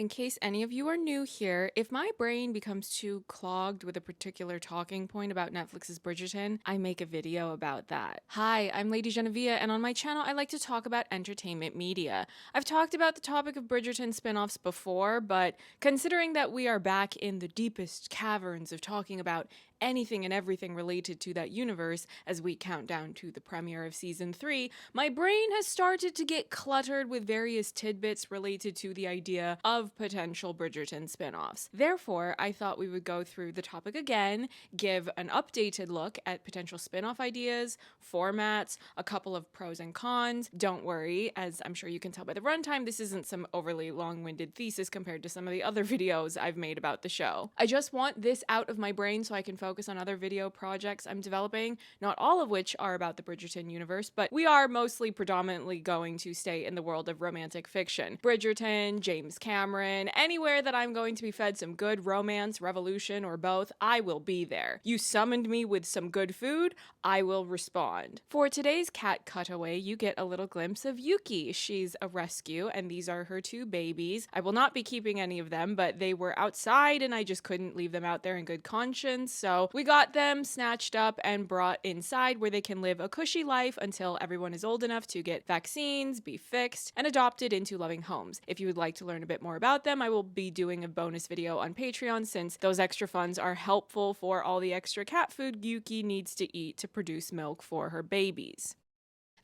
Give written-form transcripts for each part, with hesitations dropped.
In case any of you are new here, if my brain becomes too clogged with a particular talking point about Netflix's Bridgerton, I make a video about that. Hi, I'm LadyJenevia, and on my channel I like to talk about entertainment media. I've talked about the topic of Bridgerton spin-offs before, but considering that we are back in the deepest caverns of talking about anything and everything related to that universe as we count down to the premiere of season 3, my brain has started to get cluttered with various tidbits related to the idea of potential Bridgerton spin-offs. Therefore, I thought we would go through the topic again, give an updated look at potential spin-off ideas, formats, a couple of pros and cons. Don't worry, as I'm sure you can tell by the runtime, this isn't some overly long-winded thesis compared to some of the other videos I've made about the show. I just want this out of my brain so I can focus on other video projects I'm developing, not all of which are about the Bridgerton universe, but we are mostly predominantly going to stay in the world of romantic fiction. Bridgerton, James Cameron, anywhere that I'm going to be fed some good romance, revolution, or both, I will be there. You summoned me with some good food, I will respond. For today's cat cutaway, you get a little glimpse of Yuki. She's a rescue, and these are her 2 babies. I will not be keeping any of them, but they were outside, and I just couldn't leave them out there in good conscience, so we got them snatched up and brought inside where they can live a cushy life until everyone is old enough to get vaccines, be fixed, and adopted into loving homes. If you would like to learn a bit more about them, I will be doing a bonus video on Patreon since those extra funds are helpful for all the extra cat food Yuki needs to eat to produce milk for her babies.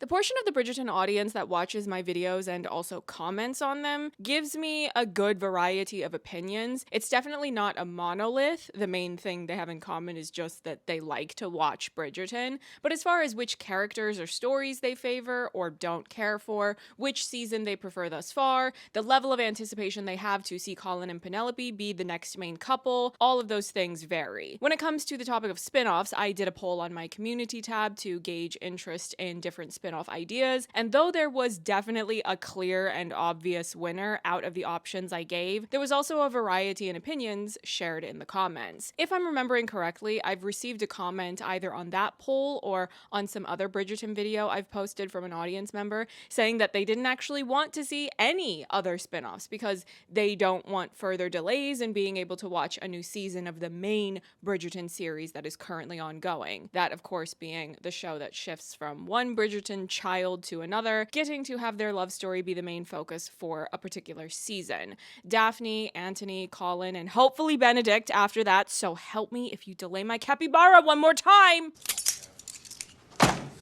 The portion of the Bridgerton audience that watches my videos and also comments on them gives me a good variety of opinions. It's definitely not a monolith. The main thing they have in common is just that they like to watch Bridgerton. But as far as which characters or stories they favor or don't care for, which season they prefer thus far, the level of anticipation they have to see Colin and Penelope be the next main couple, all of those things vary. When it comes to the topic of spin-offs, I did a poll on my community tab to gauge interest in different spin-off ideas, and though there was definitely a clear and obvious winner out of the options I gave, there was also a variety in opinions shared in the comments. If I'm remembering correctly, I've received a comment either on that poll or on some other Bridgerton video I've posted from an audience member saying that they didn't actually want to see any other spin-offs because they don't want further delays in being able to watch a new season of the main Bridgerton series that is currently ongoing. That, of course, being the show that shifts from one Bridgerton child to another, getting to have their love story be the main focus for a particular season. Daphne, Anthony, Colin, and hopefully Benedict after that, so help me if you delay my capybara one more time!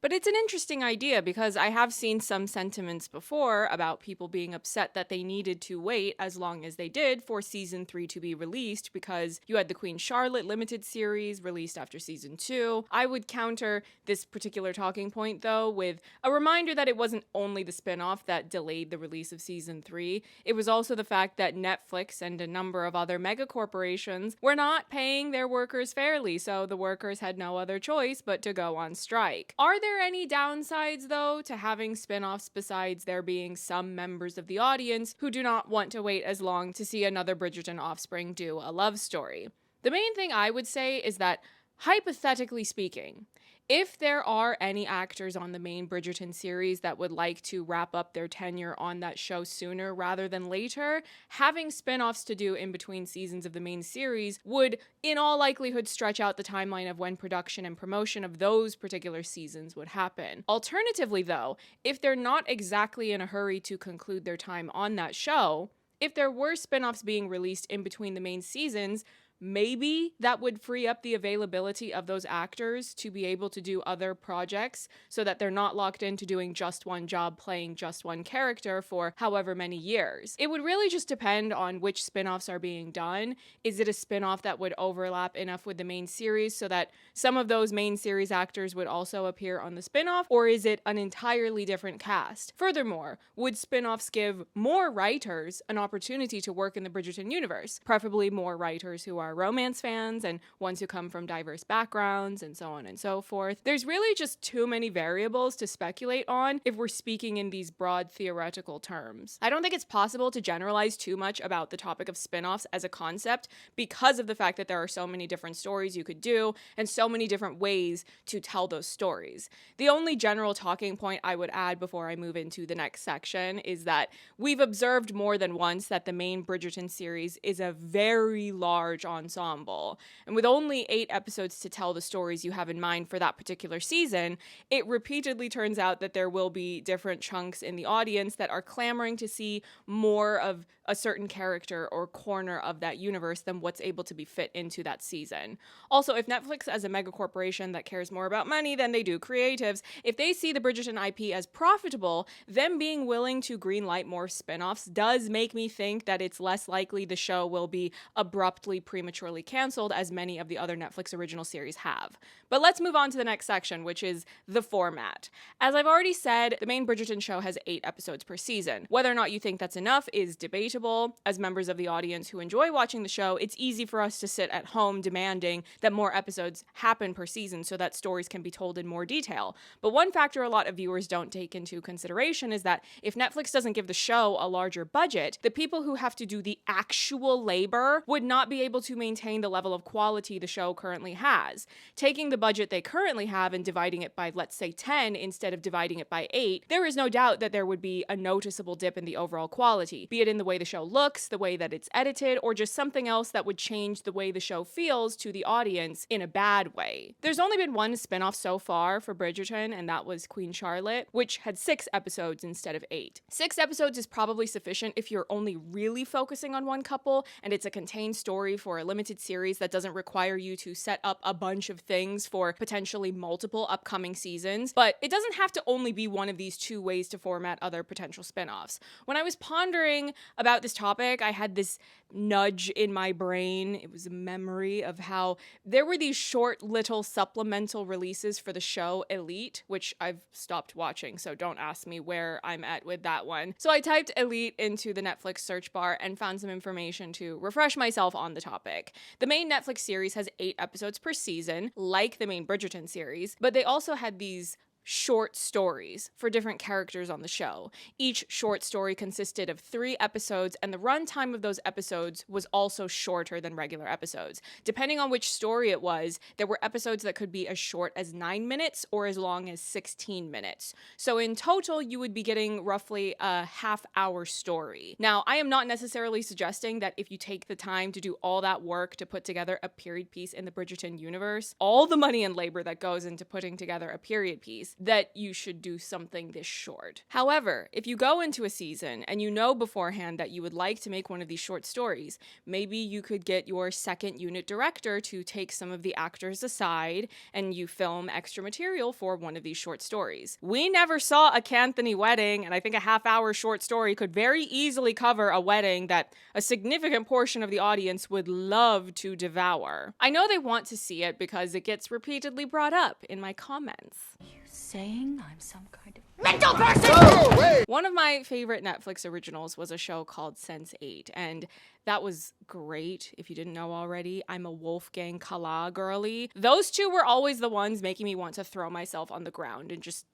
But it's an interesting idea because I have seen some sentiments before about people being upset that they needed to wait as long as they did for season 3 to be released because you had the Queen Charlotte limited series released after season 2. I would counter this particular talking point though with a reminder that it wasn't only the spin-off that delayed the release of season 3, it was also the fact that Netflix and a number of other mega corporations were not paying their workers fairly, so the workers had no other choice but to go on strike. Are there any downsides, though, to having spin-offs besides there being some members of the audience who do not want to wait as long to see another Bridgerton offspring do a love story? The main thing I would say is that, hypothetically speaking, if there are any actors on the main Bridgerton series that would like to wrap up their tenure on that show sooner rather than later, having spin-offs to do in between seasons of the main series would, in all likelihood, stretch out the timeline of when production and promotion of those particular seasons would happen. Alternatively, though, if they're not exactly in a hurry to conclude their time on that show, if there were spin-offs being released in between the main seasons, maybe that would free up the availability of those actors to be able to do other projects so that they're not locked into doing just one job playing just one character for however many years. It would really just depend on which spin-offs are being done. Is it a spin-off that would overlap enough with the main series so that some of those main series actors would also appear on the spin-off, or is it an entirely different cast? Furthermore, would spin-offs give more writers an opportunity to work in the Bridgerton universe, preferably more writers who are are romance fans and ones who come from diverse backgrounds and so on and so forth. There's really just too many variables to speculate on if we're speaking in these broad theoretical terms. I don't think it's possible to generalize too much about the topic of spin-offs as a concept because of the fact that there are so many different stories you could do and so many different ways to tell those stories. The only general talking point I would add before I move into the next section is that we've observed more than once that the main Bridgerton series is a very large ensemble. And with only 8 episodes to tell the stories you have in mind for that particular season, it repeatedly turns out that there will be different chunks in the audience that are clamoring to see more of a certain character or corner of that universe than what's able to be fit into that season. Also, if Netflix as a mega corporation that cares more about money than they do creatives, if they see the Bridgerton IP as profitable, them being willing to greenlight more spin-offs does make me think that it's less likely the show will be abruptly, prematurely canceled as many of the other Netflix original series have. But let's move on to the next section, which is the format. As I've already said, the main Bridgerton show has 8 episodes per season. Whether or not you think that's enough is debatable. As members of the audience who enjoy watching the show, it's easy for us to sit at home demanding that more episodes happen per season so that stories can be told in more detail. But one factor a lot of viewers don't take into consideration is that if Netflix doesn't give the show a larger budget, the people who have to do the actual labor would not be able to maintain the level of quality the show currently has. Taking the budget they currently have and dividing it by, let's say, 10 instead of dividing it by 8, there is no doubt that there would be a noticeable dip in the overall quality, be it in the way the show looks, the way that it's edited, or just something else that would change the way the show feels to the audience in a bad way. There's only been one spinoff so far for Bridgerton, and that was Queen Charlotte, which had 6 episodes instead of 8. 6 episodes is probably sufficient if you're only really focusing on one couple, and it's a contained story for a limited series that doesn't require you to set up a bunch of things for potentially multiple upcoming seasons. But it doesn't have to only be one of these 2 ways to format other potential spinoffs. When I was pondering about this topic, I had this nudge in my brain. It was a memory of how there were these short little supplemental releases for the show Elite, which I've stopped watching, so don't ask me where I'm at with that one. So I typed Elite into the Netflix search bar and found some information to refresh myself on the topic. The main Netflix series has 8 episodes per season, like the main Bridgerton series, but they also had these short stories for different characters on the show. Each short story consisted of 3 episodes, and the runtime of those episodes was also shorter than regular episodes. Depending on which story it was, there were episodes that could be as short as 9 minutes or as long as 16 minutes. So in total, you would be getting roughly a half-hour story. Now, I am not necessarily suggesting that if you take the time to do all that work to put together a period piece in the Bridgerton universe, all the money and labor that goes into putting together a period piece, that you should do something this short. However, if you go into a season and you know beforehand that you would like to make one of these short stories, maybe you could get your second unit director to take some of the actors aside and you film extra material for one of these short stories. We never saw a Canthony wedding, and I think a half-hour short story could very easily cover a wedding that a significant portion of the audience would love to devour. I know they want to see it because it gets repeatedly brought up in my comments. Saying I'm some kind of mental person! One of my favorite Netflix originals was a show called Sense8, and that was great. If you didn't know already, I'm a Wolfgang Kala girly. Those 2 were always the ones making me want to throw myself on the ground and just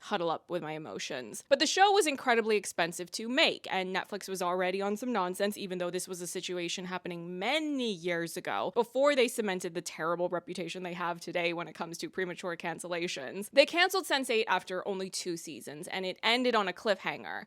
huddle up with my emotions. But the show was incredibly expensive to make, and Netflix was already on some nonsense, even though this was a situation happening many years ago, before they cemented the terrible reputation they have today when it comes to premature cancellations. They canceled Sense8 after only 2 seasons, and it ended on a cliffhanger,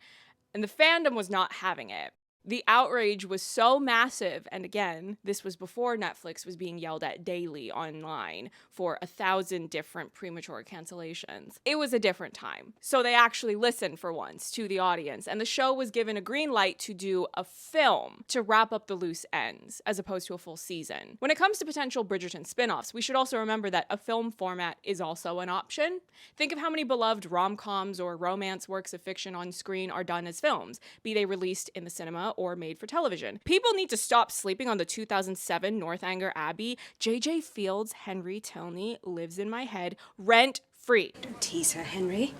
and the fandom was not having it. The outrage was so massive, and again, this was before Netflix was being yelled at daily online for 1,000 different premature cancellations. It was a different time. So they actually listened for once to the audience, and the show was given a green light to do a film to wrap up the loose ends, as opposed to a full season. When it comes to potential Bridgerton spin-offs, we should also remember that a film format is also an option. Think of how many beloved rom-coms or romance works of fiction on screen are done as films, be they released in the cinema or made for television. People need to stop sleeping on the 2007 Northanger Abbey. J.J. Fields' Henry Tilney lives in my head rent-free. Don't tease her, Henry.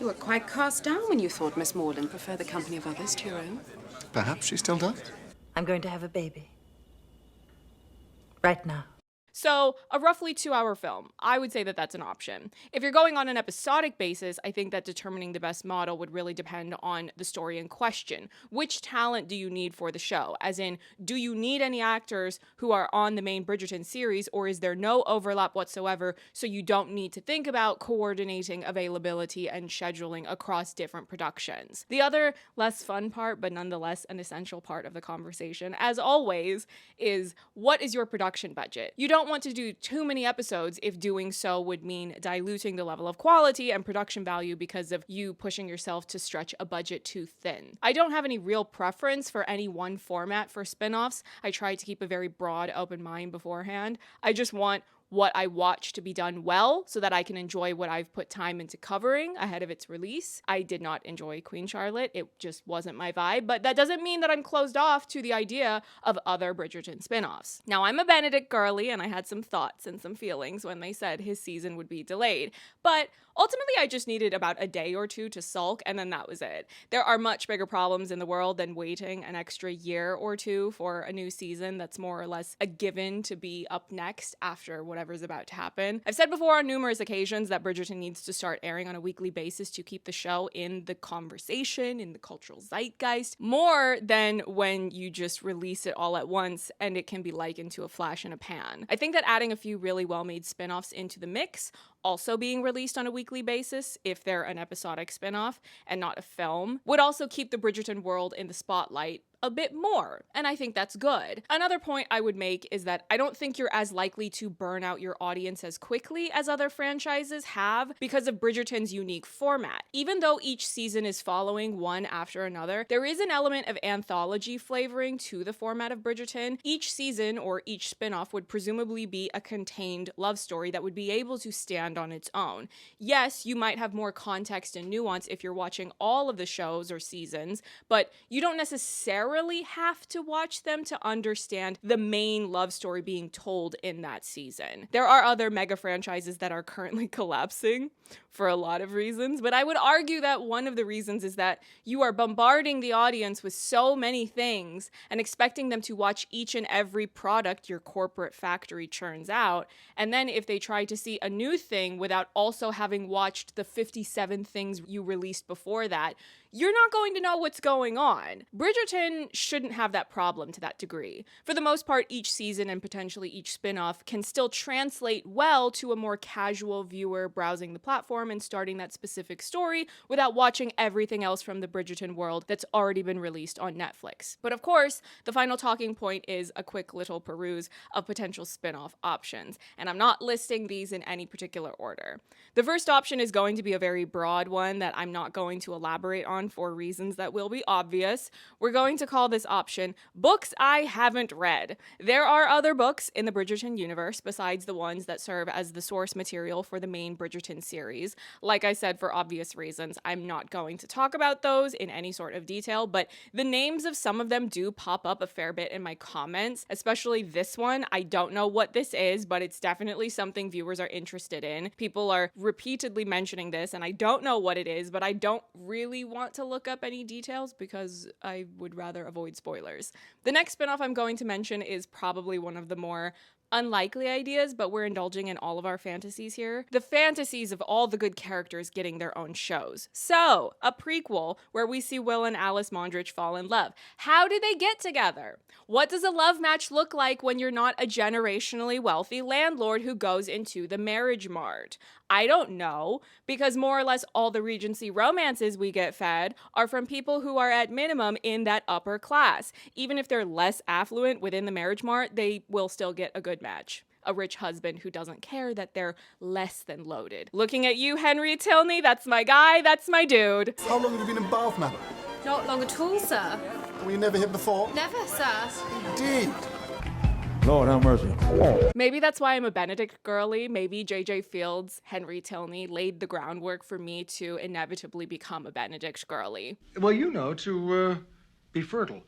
You were quite cast down when you thought Miss Morland preferred the company of others to your own. Perhaps she still does. I'm going to have a baby. right now. So, a roughly 2-hour film. I would say that that's an option. If you're going on an episodic basis, I think that determining the best model would really depend on the story in question. Which talent do you need for the show? As in, do you need any actors who are on the main Bridgerton series, or is there no overlap whatsoever, so you don't need to think about coordinating availability and scheduling across different productions? The other less fun part, but nonetheless an essential part of the conversation, as always, is what is your production budget? You don't want to do too many episodes if doing so would mean diluting the level of quality and production value because of you pushing yourself to stretch a budget too thin. I don't have any real preference for any one format for spin-offs. I try to keep a very broad, open mind beforehand. I just want what I watch to be done well so that I can enjoy what I've put time into covering ahead of its release. I did not enjoy Queen Charlotte. It just wasn't my vibe, but that doesn't mean that I'm closed off to the idea of other Bridgerton spin-offs. Now, I'm a Benedict girly, and I had some thoughts and some feelings when they said his season would be delayed, but ultimately, I just needed about a day or two to sulk, and then that was it. There are much bigger problems in the world than waiting an extra year or two for a new season that's more or less a given to be up next after whatever's about to happen. I've said before on numerous occasions that Bridgerton needs to start airing on a weekly basis to keep the show in the conversation, in the cultural zeitgeist, more than when you just release it all at once and it can be likened to a flash in a pan. I think that adding a few really well-made spin-offs into the mix, also being released on a weekly basis if they're an episodic spin-off and not a film, would also keep the Bridgerton world in the spotlight a bit more, and I think that's good. Another point I would make is that I don't think you're as likely to burn out your audience as quickly as other franchises have because of Bridgerton's unique format. Even though each season is following one after another, there is an element of anthology flavoring to the format of Bridgerton. Each season or each spin-off would presumably be a contained love story that would be able to stand on its own. Yes, you might have more context and nuance if you're watching all of the shows or seasons, but you don't necessarily have to watch them to understand the main love story being told in that season. There are other mega franchises that are currently collapsing for a lot of reasons, but I would argue that one of the reasons is that you are bombarding the audience with so many things and expecting them to watch each and every product your corporate factory churns out, and then if they try to see a new thing without also having watched the 57 things you released before that, you're not going to know what's going on. Bridgerton shouldn't have that problem to that degree. For the most part, each season and potentially each spin-off can still translate well to a more casual viewer browsing the platform and starting that specific story without watching everything else from the Bridgerton world that's already been released on Netflix. But of course, the final talking point is a quick little peruse of potential spin-off options, and I'm not listing these in any particular order. The first option is going to be a very broad one that I'm not going to elaborate on for reasons that will be obvious. We're going to call this option Books I Haven't Read. There are other books in the Bridgerton universe besides the ones that serve as the source material for the main Bridgerton series. Like I said, for obvious reasons, I'm not going to talk about those in any sort of detail, but the names of some of them do pop up a fair bit in my comments, especially this one. I don't know what this is, but it's definitely something viewers are interested in. People are repeatedly mentioning this, and I don't know what it is, but I don't really want to look up any details because I would rather avoid spoilers. The next spinoff I'm going to mention is probably one of the more unlikely ideas, but we're indulging in all of our fantasies here. The fantasies of all the good characters getting their own shows. So, a prequel where we see Will and Alice Mondrich fall in love. How do they get together? What does a love match look like when you're not a generationally wealthy landlord who goes into the marriage mart? I don't know, because more or less all the Regency romances we get fed are from people who are at minimum in that upper class. Even if they're less affluent within the marriage mart, they will still get a good match. A rich husband who doesn't care that they're less than loaded. Looking at you, Henry Tilney, that's my guy, that's my dude. How long have you been in Bath, madam? Not long at all, sir. Were you never here before? Never, sir. Indeed. Lord have mercy. Maybe that's why I'm a Benedict girly. Maybe J.J. Fields' Henry Tilney laid the groundwork for me to inevitably become a Benedict girly. Well, you know, to be fertile.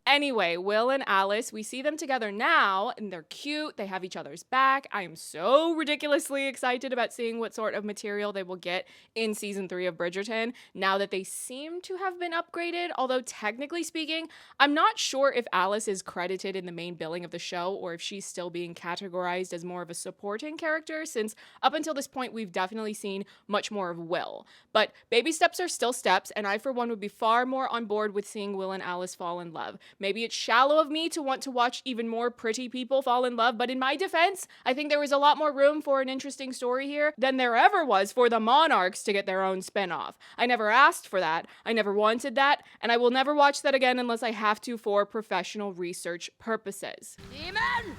Anyway, Will and Alice, we see them together now, and they're cute. They have each other's back. I am so ridiculously excited about seeing what sort of material they will get in season 3 of Bridgerton, now that they seem to have been upgraded. Although technically speaking, I'm not sure if Alice is credited in the main billing of the show, or if she's still being categorized as more of a supporting character, since up until this point, we've definitely seen much more of Will. But baby steps are still steps, and I, for one, would be far more on board with seeing Will and Alice fall in love. Maybe it's shallow of me to want to watch even more pretty people fall in love, but in my defense, I think there was a lot more room for an interesting story here than there ever was for the monarchs to get their own spinoff. I never asked for that, I never wanted that, and I will never watch that again unless I have to for professional research purposes. Demon!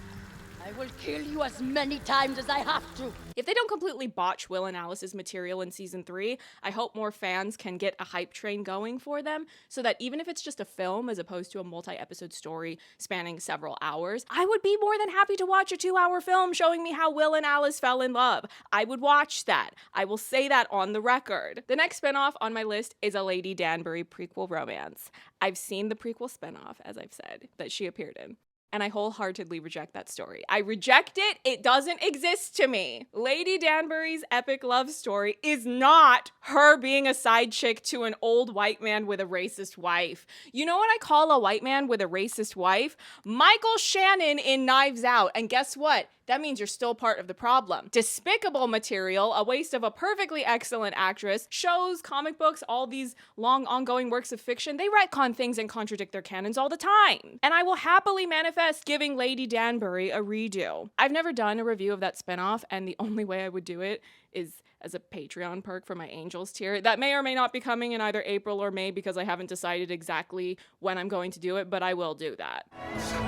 I will kill you as many times as I have to. If they don't completely botch Will and Alice's material in season 3, I hope more fans can get a hype train going for them, so that even if it's just a film as opposed to a multi-episode story spanning several hours, I would be more than happy to watch a 2-hour film showing me how Will and Alice fell in love. I would watch that. I will say that on the record. The next spinoff on my list is a Lady Danbury prequel romance. I've seen the prequel spinoff, as I've said, that she appeared in, and I wholeheartedly reject that story. I reject it. It doesn't exist to me. Lady Danbury's epic love story is not her being a side chick to an old white man with a racist wife. You know what I call a white man with a racist wife? Michael Shannon in Knives Out. And guess what? That means you're still part of the problem. Despicable material, a waste of a perfectly excellent actress, shows, comic books, all these long ongoing works of fiction, they retcon things and contradict their canons all the time. And I will happily manifest giving Lady Danbury a redo. I've never done a review of that spinoff, and the only way I would do it is as a Patreon perk for my Angels tier. That may or may not be coming in either April or May because I haven't decided exactly when I'm going to do it, but I will do that.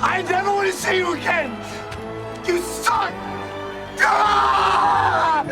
I never want to see you again! You suck! Ah!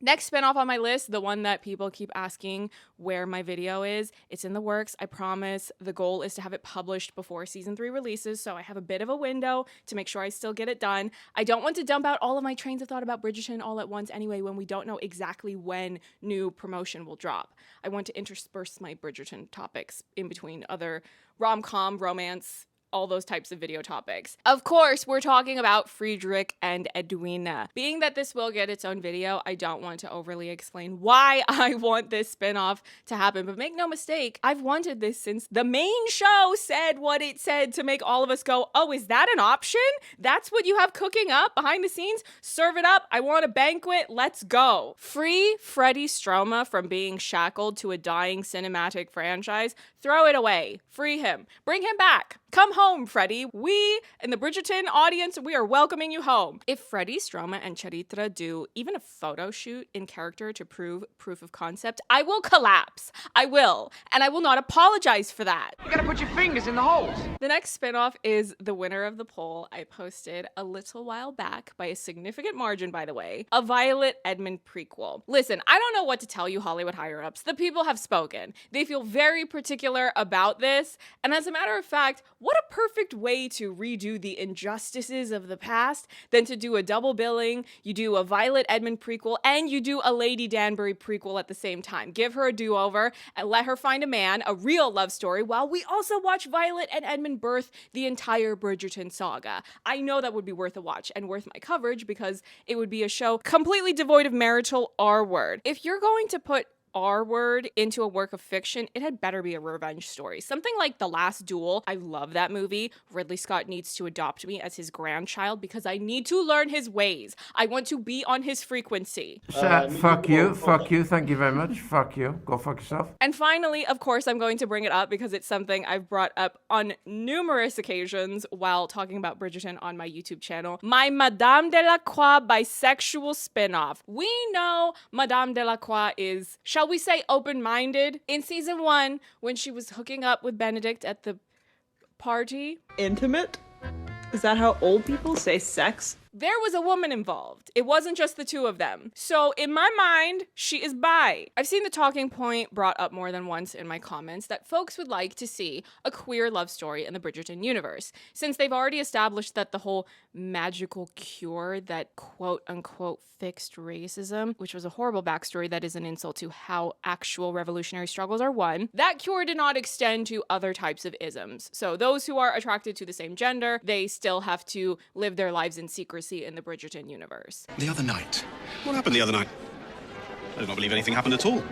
Next spinoff on my list, the one that people keep asking where my video is, it's in the works, I promise. The goal is to have it published before season 3 releases, so I have a bit of a window to make sure I still get it done. I don't want to dump out all of my trains of thought about Bridgerton all at once anyway when we don't know exactly when new promotion will drop. I want to intersperse my Bridgerton topics in between other rom-com, romance, all those types of video topics. Of course, we're talking about Friedrich and Edwina. Being that this will get its own video, I don't want to overly explain why I want this spinoff to happen, but make no mistake, I've wanted this since the main show said what it said to make all of us go, oh, is that an option? That's what you have cooking up behind the scenes? Serve it up, I want a banquet, let's go. Free Freddie Stroma from being shackled to a dying cinematic franchise. Throw it away. Free him. Bring him back. Come home, Freddie. We, in the Bridgerton audience, we are welcoming you home. If Freddie Stroma and Charitra do even a photo shoot in character to prove proof of concept, I will collapse. I will. And I will not apologize for that. You gotta put your fingers in the holes. The next spinoff is the winner of the poll I posted a little while back, by a significant margin, by the way, a Violet Edmond prequel. Listen, I don't know what to tell you Hollywood higher-ups. The people have spoken. They feel very particular about this, and as a matter of fact, what a perfect way to redo the injustices of the past than to do a double billing, you do a Violet Edmond prequel, and you do a Lady Danbury prequel at the same time. Give her a do-over and let her find a man, a real love story, while we also watch Violet and Edmund birth the entire Bridgerton saga. I know that would be worth a watch and worth my coverage because it would be a show completely devoid of marital R-word. If you're going to put R-word into a work of fiction, it had better be a revenge story. Something like The Last Duel. I love that movie. Ridley Scott needs to adopt me as his grandchild because I need to learn his ways. I want to be on his frequency. Fuck you, thank you very much, fuck you, go fuck yourself. And finally, of course, I'm going to bring it up because it's something I've brought up on numerous occasions while talking about Bridgerton on my YouTube channel. My Madame Delacroix bisexual spinoff. We know Madame Delacroix is, shall we say, open-minded. In season 1, when she was hooking up with Benedict at the party. Intimate? Is that how old people say sex? there was a woman involved. It wasn't just the two of them. So in my mind, she is bi. I've seen the talking point brought up more than once in my comments that folks would like to see a queer love story in the Bridgerton universe, since they've already established that the whole magical cure that quote unquote fixed racism, which was a horrible backstory that is an insult to how actual revolutionary struggles are won, that cure did not extend to other types of isms. So those who are attracted to the same gender, they still have to live their lives in secrecy in the Bridgerton universe. The other night. What happened the other night? I do not believe anything happened at all.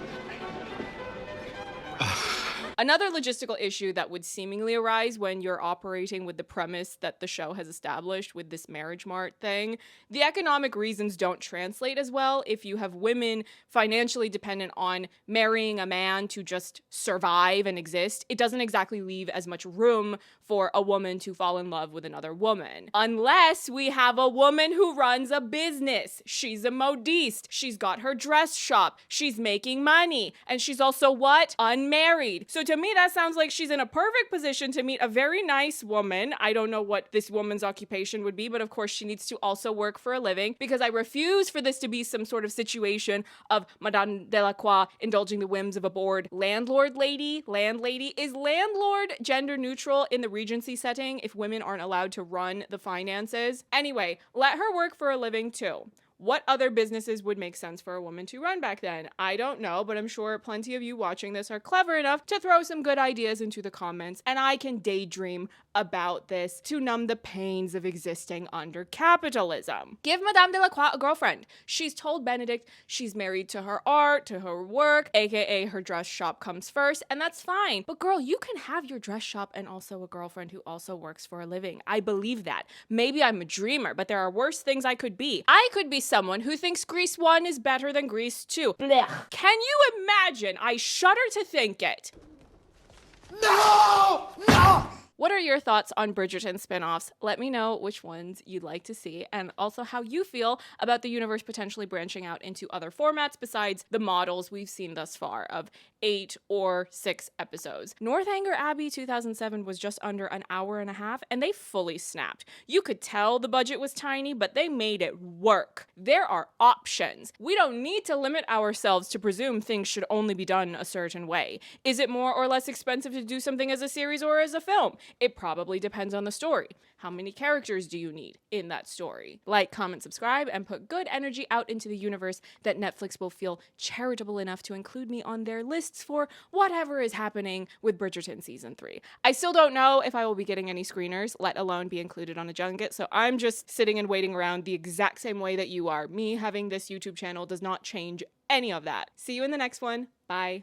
Another logistical issue that would seemingly arise when you're operating with the premise that the show has established with this marriage mart thing, the economic reasons don't translate as well if you have women financially dependent on marrying a man to just survive and exist. It doesn't exactly leave as much room for a woman to fall in love with another woman. Unless we have a woman who runs a business. She's a modiste. She's got her dress shop. She's making money. And she's also what? Unmarried. So to me, that sounds like she's in a perfect position to meet a very nice woman. I don't know what this woman's occupation would be, but of course she needs to also work for a living, because I refuse for this to be some sort of situation of Madame Delacroix indulging the whims of a bored landlord lady. Landlady. Is landlord gender neutral in the Regency setting if women aren't allowed to run the finances? Anyway, let her work for a living too. What other businesses would make sense for a woman to run back then? I don't know, but I'm sure plenty of you watching this are clever enough to throw some good ideas into the comments, and I can daydream about this to numb the pains of existing under capitalism. Give Madame Delacroix a girlfriend. She's told Benedict she's married to her art, to her work, aka her dress shop comes first, and that's fine. But girl, you can have your dress shop and also a girlfriend who also works for a living. I believe that. Maybe I'm a dreamer, but there are worse things I could be. I could be someone who thinks Grease 1 is better than Grease 2. Blech. Can you imagine? I shudder to think it. No! No! What are your thoughts on Bridgerton spin-offs? Let me know which ones you'd like to see, and also how you feel about the universe potentially branching out into other formats besides the models we've seen thus far of 8 or 6 episodes. Northanger Abbey 2007 was just under an hour and a half, and they fully snapped. You could tell the budget was tiny, but they made it work. There are options. We don't need to limit ourselves to presume things should only be done a certain way. Is it more or less expensive to do something as a series or as a film? It probably depends on the story. How many characters do you need in that story? Like, comment, subscribe, and put good energy out into the universe that Netflix will feel charitable enough to include me on their lists for whatever is happening with Bridgerton Season 3. I still don't know if I will be getting any screeners, let alone be included on a junket, so I'm just sitting and waiting around the exact same way that you are. Me having this YouTube channel does not change any of that. See you in the next one. Bye.